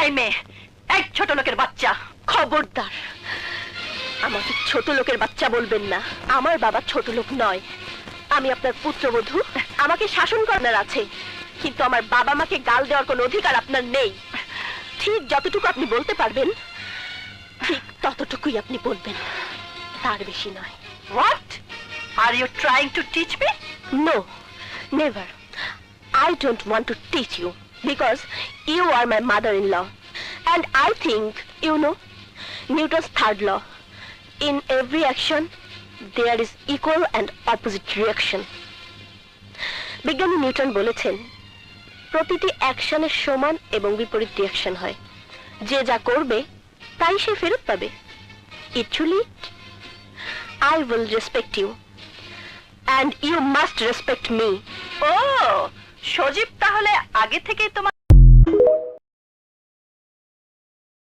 এই মেয়ে, এক ছোট লোকের বাচ্চা, খবরদার আমাকে ছোট লোকের বাচ্চা বলবেন না। আমার বাবা ছোট লোক নয়, আমি আপনার পুত্রবধূ। আমাকে শাসন করার আছে, কিন্তু আমার বাবা মাকে গাল দেওয়ার কোনো অধিকার আপনার নেই। ঠিক যতটুকু আপনি বলতে পারবেন ঠিক ততটুকুই আপনি বলবেন, তার বেশি নয়। What? Are you trying to teach me? No, never. I don't want to teach you because you are my mother-in-law, and I think you know Newton's third law. In every action there is equal and opposite reaction. বিজ্ঞানী Newton বলেছেন প্রতিটি অ্যাকশনের সমান এবং বিপরীত reaction হয়। যে যা করবে তাই সে ফেরত পাবে। Actually, I will respect you and you must respect me. ও, সজীব তাহলে আগে থেকেই তোমার